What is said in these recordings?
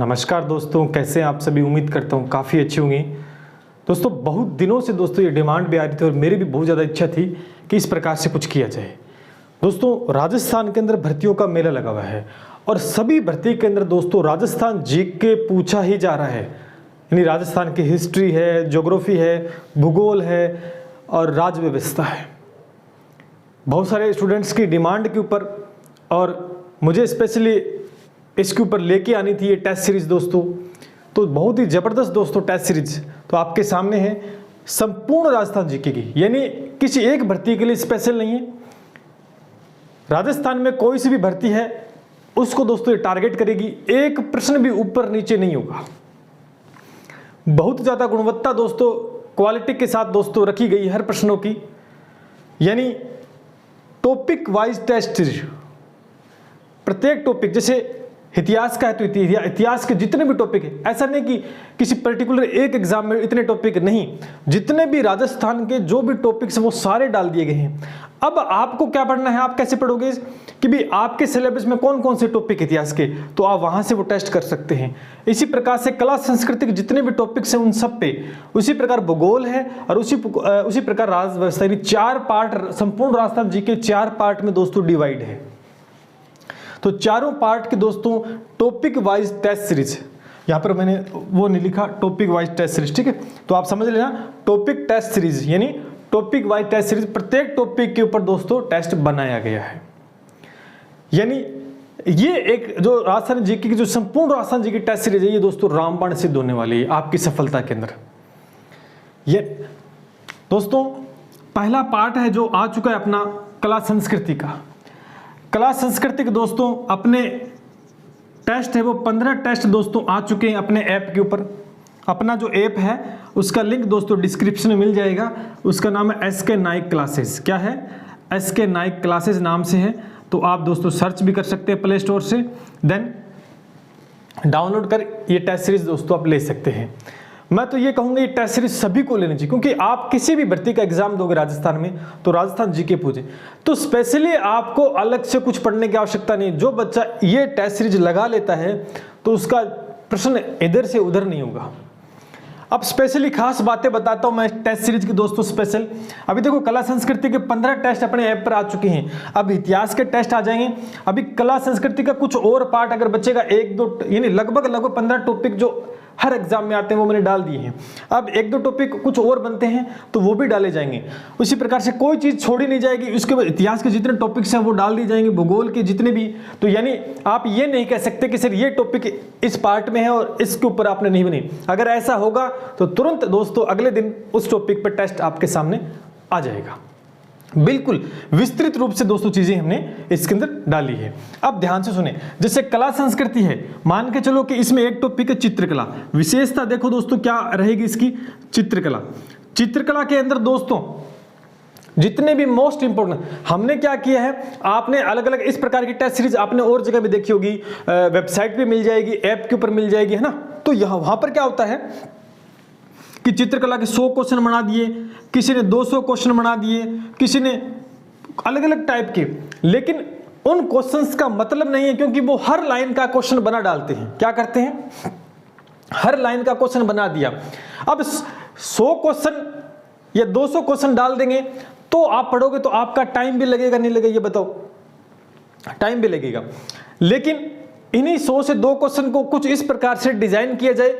नमस्कार दोस्तों, कैसे हैं आप सभी। उम्मीद करता हूँ काफ़ी अच्छी होंगी। दोस्तों बहुत दिनों से दोस्तों ये डिमांड भी आ रही थी और मेरी भी बहुत ज़्यादा इच्छा थी कि इस प्रकार से कुछ किया जाए। दोस्तों राजस्थान के अंदर भर्तियों का मेला लगा हुआ है और सभी भर्ती के अंदर दोस्तों राजस्थान जीके पूछा ही जा रहा है। यानी राजस्थान की हिस्ट्री है, ज्योग्राफी है, भूगोल है और राज्य व्यवस्था है। बहुत सारे स्टूडेंट्स की डिमांड के ऊपर और मुझे स्पेशली इसके ऊपर लेके आनी थी ये टेस्ट सीरीज दोस्तों। तो बहुत ही ज़बरदस्त दोस्तों टेस्ट सीरीज तो आपके सामने है, संपूर्ण राजस्थान जीके की, यानी किसी एक भर्ती के लिए स्पेशल नहीं है। राजस्थान में कोई सी भी भर्ती है उसको दोस्तों ये टारगेट करेगी, एक प्रश्न भी ऊपर नीचे नहीं होगा। बहुत ज़्यादा गुणवत्ता दोस्तों क्वालिटी के साथ दोस्तों रखी गई हर प्रश्नों की, यानी टॉपिक वाइज टेस्ट सीरीज। प्रत्येक टॉपिक, जैसे इतिहास का है तो इतिहास के जितने भी टॉपिक है, ऐसा नहीं कि किसी पर्टिकुलर एक एग्जाम में इतने टॉपिक नहीं, जितने भी राजस्थान के जो भी टॉपिक्स हैं वो सारे डाल दिए गए हैं। अब आपको क्या पढ़ना है, आप कैसे पढ़ोगे कि भी आपके सिलेबस में कौन कौन से टॉपिक इतिहास के, तो आप वहां से वो टेस्ट कर सकते हैं। इसी प्रकार से कला संस्कृति के जितने भी टॉपिक्स हैं उन सब पे, उसी प्रकार भूगोल है और उसी प्रकार राज्य व्यवस्था, यानी 4 पार्ट, संपूर्ण राजस्थान जी के 4 पार्ट में दोस्तों डिवाइड है। तो चारों पार्ट के दोस्तों टॉपिक वाइज टेस्ट सीरीज, यहां पर मैंने वो नहीं लिखा टॉपिक वाइज टेस्ट सीरीज, ठीक है। तो आप समझ लेना टॉपिक टेस्ट सीरीज यानी टॉपिक वाइज टेस्ट सीरीज, प्रत्येक टॉपिक के ऊपर दोस्तों टेस्ट बनाया गया है। यानी ये एक जो राजस्थान जीके की जो संपूर्ण राजस्थान जीके टेस्ट सीरीज है, ये दोस्तों रामबाण सिद्ध होने वाली है आपकी सफलता के अंदर। ये दोस्तों पहला पार्ट है जो आ चुका है अपना कला संस्कृति का। कला संस्कृति के दोस्तों अपने टेस्ट है वो 15 टेस्ट दोस्तों आ चुके हैं अपने ऐप के ऊपर। अपना जो ऐप है उसका लिंक दोस्तों डिस्क्रिप्शन में मिल जाएगा। उसका नाम है SK नाइक क्लासेस। क्या है? SK नाइक क्लासेस नाम से है। तो आप दोस्तों सर्च भी कर सकते हैं प्ले स्टोर से, देन डाउनलोड कर ये टेस्ट सीरीज दोस्तों आप ले सकते हैं। मैं तो ये कहूँगा ये टेस्ट सीरीज सभी को लेनी चाहिए, क्योंकि आप किसी भी भर्ती का एग्जाम दोगे राजस्थान में तो राजस्थान जीके पूछे तो स्पेशली आपको अलग से कुछ पढ़ने की आवश्यकता नहीं। जो बच्चा ये टेस्ट सीरीज लगा लेता है तो उसका प्रश्न इधर से उधर नहीं होगा। अब स्पेशली खास बातें बताता हूं मैं टेस्ट सीरीज की दोस्तों स्पेशल। अभी देखो कला संस्कृति के 15 टेस्ट अपने ऐप पर आ चुके हैं। अब इतिहास के टेस्ट आ जाएंगे। अभी कला संस्कृति का कुछ और पार्ट अगर बचेगा, 1-2 यानी लगभग 15 टॉपिक जो हर एग्जाम में आते हैं वो मैंने डाल दिए हैं। अब 1-2 टॉपिक कुछ और बनते हैं तो वो भी डाले जाएंगे। उसी प्रकार से कोई चीज छोड़ी नहीं जाएगी। उसके बाद इतिहास के जितने टॉपिक्स हैं वो डाल दिए जाएंगे, भूगोल के जितने भी। तो यानी आप ये नहीं कह सकते कि सर ये टॉपिक इस पार्ट में है और इसके ऊपर आपने नहीं बनी। अगर ऐसा होगा तो तुरंत दोस्तों अगले दिन उस टॉपिक पर टेस्ट आपके सामने आ जाएगा। बिल्कुल विस्तृत रूप से दोस्तों चीजें हमने इसके अंदर डाली है। अब ध्यान से सुने, जैसे कला संस्कृति है, मान के चलो कि इसमें एक टॉपिक है चित्रकला। विशेषता देखो दोस्तों क्या रहेगी इसकी, चित्रकला। चित्रकला के अंदर दोस्तों जितने भी मोस्ट इंपोर्टेंट हमने क्या किया है, आपने अलग अलग इस प्रकार की टेस्ट सीरीज आपने और जगह भी देखी होगी, वेबसाइट पे मिल जाएगी, ऐप के ऊपर मिल जाएगी, है ना। तो वहां पर क्या होता है कि चित्रकला के 100 क्वेश्चन बना दिए, किसी ने 200 क्वेश्चन बना दिए, किसी ने अलग अलग टाइप के। लेकिन उन क्वेश्चंस का मतलब नहीं है, क्योंकि वो हर लाइन का क्वेश्चन बना डालते हैं। क्या करते हैं? हर लाइन का क्वेश्चन बना दिया। अब 100 क्वेश्चन या 200 क्वेश्चन डाल देंगे तो आप पढ़ोगे तो आपका टाइम भी लगेगा, नहीं लगेगा? ये बताओ, टाइम भी लगेगा। लेकिन इन्हीं 100 से 2 क्वेश्चन को कुछ इस प्रकार से डिजाइन किया जाए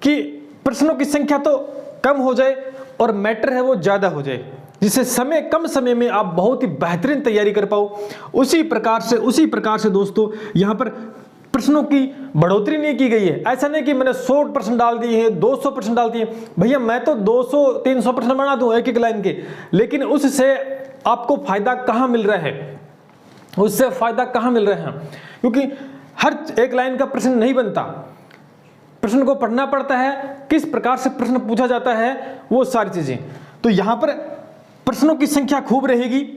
कि प्रश्नों की संख्या तो कम हो जाए और मैटर है वो ज्यादा हो जाए, जिससे कम समय में आप बहुत ही बेहतरीन तैयारी कर पाओ। उसी प्रकार से दोस्तों यहाँ पर प्रश्नों की बढ़ोतरी नहीं की गई है। ऐसा नहीं कि मैंने 100 प्रश्न डाल दिए हैं, 200 प्रश्न डाल दिए। भैया मैं तो 200-300 प्रश्न बना दूं एक लाइन के, लेकिन उससे आपको फायदा कहां मिल रहा है? उससे फायदा कहां मिल रहा है? क्योंकि हर एक लाइन का प्रश्न नहीं बनता, प्रश्न को पढ़ना पड़ता है, किस प्रकार से प्रश्न पूछा जाता है, वो सारी चीजें। तो यहां पर प्रश्नों की संख्या खूब रहेगी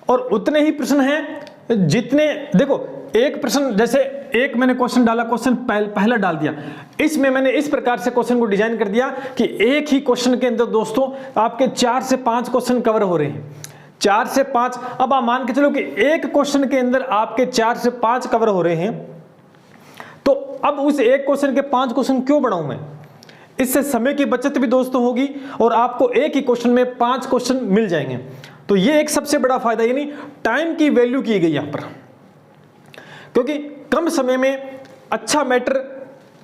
और उतने ही प्रश्न हैं जितने, देखो एक प्रश्न, जैसे एक मैंने क्वेश्चन डाला, क्वेश्चन पहला डाल दिया, इसमें मैंने इस प्रकार से क्वेश्चन को डिजाइन कर दिया कि एक ही क्वेश्चन के अंदर दोस्तों आपके 4 से 5 क्वेश्चन कवर हो रहे हैं। 4 से 5, अब आप मान के चलो कि एक क्वेश्चन के अंदर आपके 4 से 5 कवर हो रहे हैं, तो अब उस एक क्वेश्चन के 5 क्वेश्चन क्यों बढ़ाऊं मैं? इससे समय की बचत भी दोस्तों होगी और आपको एक ही क्वेश्चन में 5 क्वेश्चन मिल जाएंगे। तो ये एक सबसे बड़ा फायदा, यानी टाइम की वैल्यू की गई यहां पर, क्योंकि कम समय में अच्छा मैटर,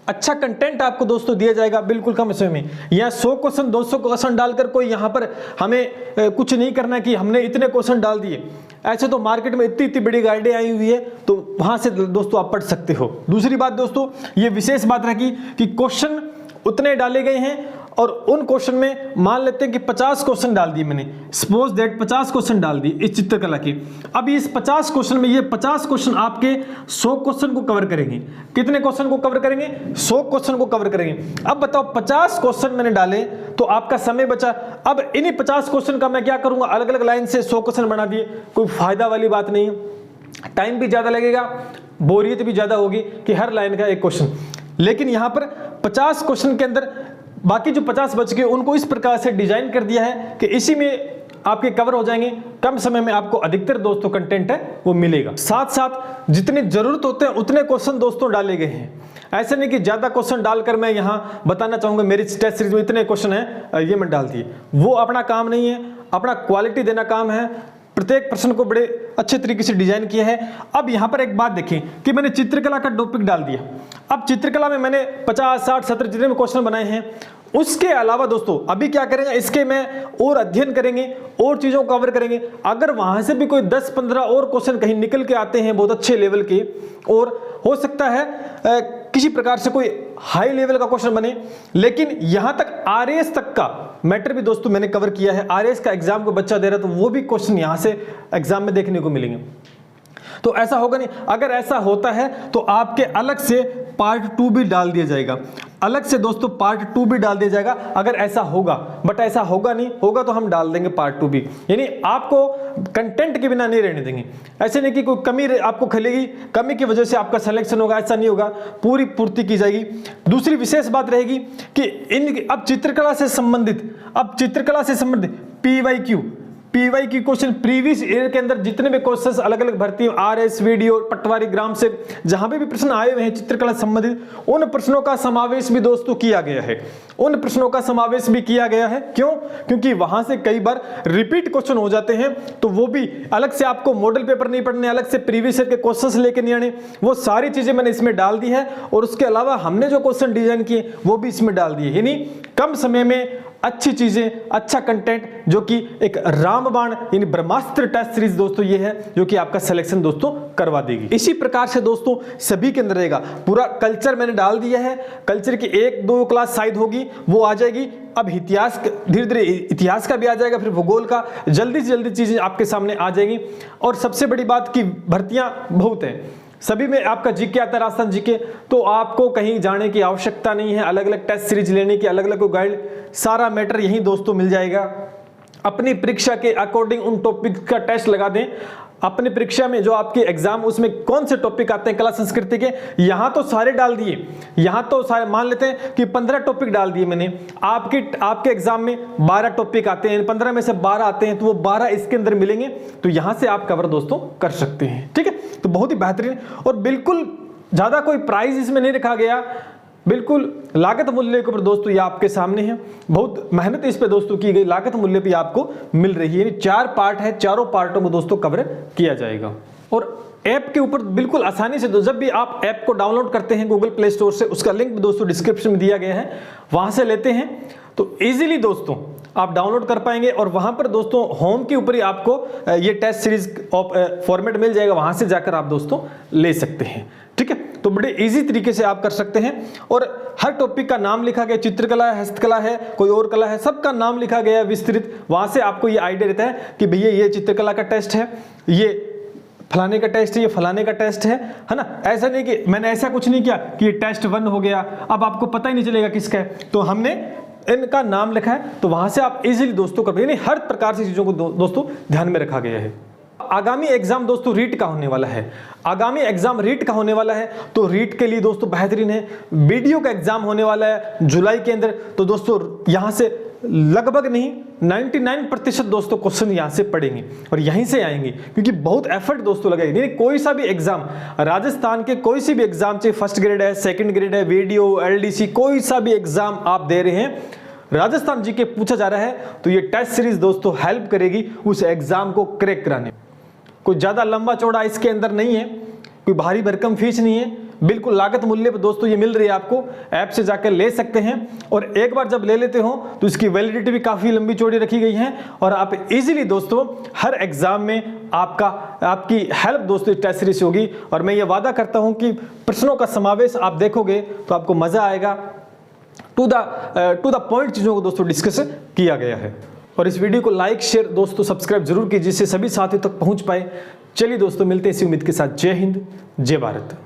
अच्छा कंटेंट आपको दोस्तों दिया जाएगा बिल्कुल कम समय में। यहाँ 100 क्वेश्चन 200 क्वेश्चन डालकर कोई यहाँ पर हमें कुछ नहीं करना कि हमने इतने क्वेश्चन डाल दिए। ऐसे तो मार्केट में इतनी इतनी बड़ी गाइडें आई हुई है, तो वहां से दोस्तों आप पढ़ सकते हो। दूसरी बात दोस्तों, ये विशेष बात रखी कि क्वेश्चन उतने डाले गए हैं और उन क्वेश्चन में मान लेते हैं कि 50 क्वेश्चन डाल दिए मैंने, सपोज दैट 50 क्वेश्चन डाल दिए इस चित्रकला के। अब इस 50 क्वेश्चन में ये 50 क्वेश्चन आपके 100 क्वेश्चन को कवर करेंगे। कितने क्वेश्चन को कवर करेंगे? 100 क्वेश्चन को कवर करेंगे। अब बताओ 50 क्वेश्चन मैंने डाले तो आपका समय बचा। अब इन्हीं 50 क्वेश्चन का मैं क्या करूंगा, अलग अलग लाइन से 100 क्वेश्चन बना दिए, कोई फायदा वाली बात नहीं है। टाइम भी ज्यादा लगेगा, बोरियत भी ज्यादा होगी कि हर लाइन का एक क्वेश्चन। लेकिन यहां पर 50 क्वेश्चन के अंदर बाकी जो 50 बच गए उनको इस प्रकार से डिजाइन कर दिया है कि इसी में आपके कवर हो जाएंगे। कम समय में आपको अधिकतर दोस्तों कंटेंट है वो मिलेगा। साथ साथ जितनी जरूरत होते हैं उतने क्वेश्चन दोस्तों डाले गए हैं। ऐसे नहीं कि ज्यादा क्वेश्चन डालकर मैं यहां बताना चाहूंगा मेरी टेस्ट सीरीज में इतने क्वेश्चन है ये मैं डाल दिए, वो अपना काम नहीं है। अपना क्वालिटी देना काम है। प्रत्येक प्रश्न को बड़े अच्छे तरीके से डिजाइन किया है। अब यहां पर एक बात देखें कि मैंने चित्रकला का टॉपिक डाल दिया। अब चित्रकला में मैंने 50, 60, 70 जितने भी क्वेश्चन बनाए हैं, उसके अलावा दोस्तों अभी क्या करेंगे, इसके में और अध्ययन करेंगे और चीजों को कवर करेंगे। अगर वहां से भी कोई 10-15 और क्वेश्चन कहीं निकल के आते हैं बहुत अच्छे लेवल के, और हो सकता है किसी प्रकार से कोई हाई लेवल का क्वेश्चन बने, लेकिन यहां तक आरएएस तक का मैटर भी दोस्तों मैंने कवर किया है। आरएएस का एग्जाम को बच्चा दे रहा है तो वो भी क्वेश्चन यहां से एग्जाम में देखने को मिलेंगे। तो ऐसा होगा नहीं। अगर ऐसा होता है तो आपके अलग से पार्ट 2 भी डाल दिया जाएगा, अलग से दोस्तों पार्ट 2 भी डाल दिया जाएगा अगर ऐसा होगा। बट ऐसा होगा नहीं, होगा तो हम डाल देंगे पार्ट 2 भी, यानी आपको कंटेंट के बिना नहीं रहने देंगे। ऐसे नहीं कि कोई कमी आपको खलेगी, कमी की वजह से आपका सिलेक्शन होगा, ऐसा नहीं होगा, पूरी पूर्ति की जाएगी। दूसरी विशेष बात रहेगी कि अब चित्रकला से संबंधित पीवाईक्यू क्वेश्चन, प्रीवियस ईयर के अंदर जितने भी क्वेश्चंस अलग अलग भर्ती आरएस, वीडियो, पटवारी, ग्राम से जहां भी प्रश्न आए हुए हैं चित्रकला संबंधित, उन प्रश्नों का समावेश भी दोस्तों किया गया है। उन प्रश्नों का समावेश भी किया गया है। क्यों? क्योंकि वहां से कई बार रिपीट क्वेश्चन हो जाते हैं, तो वो भी अलग से आपको मॉडल पेपर नहीं पढ़ने, अलग से प्रीवियस ईयर के क्वेश्चंस लेके नहीं आने, वो सारी चीजें मैंने इसमें डाल दी है। और उसके अलावा हमने जो क्वेश्चन डिजाइन किए वो भी इसमें डाल दिए, यानी कम समय में अच्छी चीजें, अच्छा कंटेंट, जो कि एक रामबाण यानी ब्रह्मास्त्र टेस्ट सीरीज दोस्तों ये है जो कि आपका सिलेक्शन दोस्तों करवा देगी। इसी प्रकार से दोस्तों सभी के अंदर रहेगा। पूरा कल्चर मैंने डाल दिया है, कल्चर की 1-2 क्लास शायद होगी वो आ जाएगी। अब इतिहास, धीरे धीरे इतिहास का भी आ जाएगा, फिर भूगोल का, जल्दी से जल्दी चीजें आपके सामने आ जाएगी। और सबसे बड़ी बात की भर्तियां बहुत हैं, सभी में आपका जीके आता है, राजस्थान जीके, तो आपको कहीं जाने की आवश्यकता नहीं है, अलग अलग टेस्ट सीरीज लेने की, अलग अलग गाइड, सारा मैटर यहीं दोस्तों मिल जाएगा। अपनी परीक्षा के अकॉर्डिंग उन टॉपिक का टेस्ट लगा दें। अपनी परीक्षा में जो आपके एग्जाम उसमें कौन से टॉपिक आते हैं कला संस्कृति के, यहां तो सारे डाल दिए, यहां तो सारे मान लेते हैं कि 15 टॉपिक डाल दिए मैंने। आपके एग्जाम में 12 टॉपिक आते हैं, 15 में से 12 आते हैं, तो वो 12 इसके अंदर मिलेंगे, तो यहां से आप कवर दोस्तों कर सकते हैं। ठीक है, तो बहुत ही बेहतरीन, और बिल्कुल ज्यादा कोई प्राइस इसमें नहीं रखा गया, बिल्कुल लागत मूल्य के ऊपर दोस्तों ये आपके सामने है। बहुत मेहनत इस पे दोस्तों की गई, लागत मूल्य भी आपको मिल रही है। 4 पार्ट है, चारों पार्टों को दोस्तों कवर किया जाएगा। और ऐप के ऊपर बिल्कुल आसानी से, जब भी आप ऐप को डाउनलोड करते हैं गूगल प्ले स्टोर से, उसका लिंक दोस्तों डिस्क्रिप्शन में दिया गया है, वहां से लेते हैं तो इजीली दोस्तों आप डाउनलोड कर पाएंगे। और वहां पर दोस्तों होम के ऊपर ही आपको ये टेस्ट सीरीज फॉर्मेट मिल जाएगा, वहां से जाकर आप दोस्तों ले सकते हैं। ठीक है, तो बड़े इजी तरीके से आप कर सकते हैं। और हर टॉपिक का नाम लिखा गया, चित्रकला है, हस्तकला है, कोई और कला है, सबका नाम लिखा गया विस्तृत। वहां से आपको ये आइडिया रहता है कि भैया ये चित्रकला का टेस्ट है, ये फलाने का टेस्ट है, ये फलाने का टेस्ट है ना। ऐसा नहीं कि मैंने ऐसा कुछ नहीं किया कि ये टेस्ट 1 हो गया, अब आपको पता ही नहीं चलेगा किसका है, तो हमने इनका नाम लिखा है, तो वहां से आप इजीली दोस्तों कर, यानी हर प्रकार से चीजों को दोस्तों ध्यान में रखा गया है। आगामी एग्जाम दोस्तों रीट का होने वाला है, आगामी एग्जाम रीट का होने वाला है, तो रीट के लिए दोस्तों बेहतरीन है। वीडियो का एग्जाम होने वाला है जुलाई के अंदर, तो दोस्तों यहां से लगभग नहीं 99% दोस्तों क्वेश्चन यहाँ से पढ़ेंगे और यहीं से आएंगे, क्योंकि बहुत एफर्ट दोस्तों लगेगा। नहीं कोई सा भी एग्जाम, राजस्थान के कोई सी भी एग्जाम, चाहे फर्स्ट ग्रेड है, सेकंड ग्रेड है, वीडियो, एलडीसी, कोई सा भी एग्जाम आप दे रहे हैं, राजस्थान जी के पूछा जा रहा है, तो ये टेस्ट सीरीज दोस्तों हेल्प करेगी उस एग्जाम को क्रैक कराने में। कोई ज्यादा लंबा चौड़ा इसके अंदर नहीं है, कोई भारी भरकम फीस नहीं है, बिल्कुल लागत मूल्य पर दोस्तों ये मिल रही है आपको। ऐप से जाकर ले सकते हैं और एक बार जब ले लेते हो तो इसकी वैलिडिटी भी काफी लंबी चौड़ी रखी गई है और आप इजीली दोस्तों हर एग्जाम में आपकी हेल्प दोस्तों टेस्ट सीरीज से होगी। और मैं ये वादा करता हूं कि प्रश्नों का समावेश आप देखोगे तो आपको मजा आएगा। टू द पॉइंट चीजों को दोस्तों डिस्कस किया गया है। और इस वीडियो को लाइक, शेयर, दोस्तों सब्सक्राइब जरूर कीजिए जिससे सभी साथियों तक पहुंच पाए। चलिए दोस्तों मिलते हैं इसी उम्मीद के साथ। जय हिंद, जय भारत।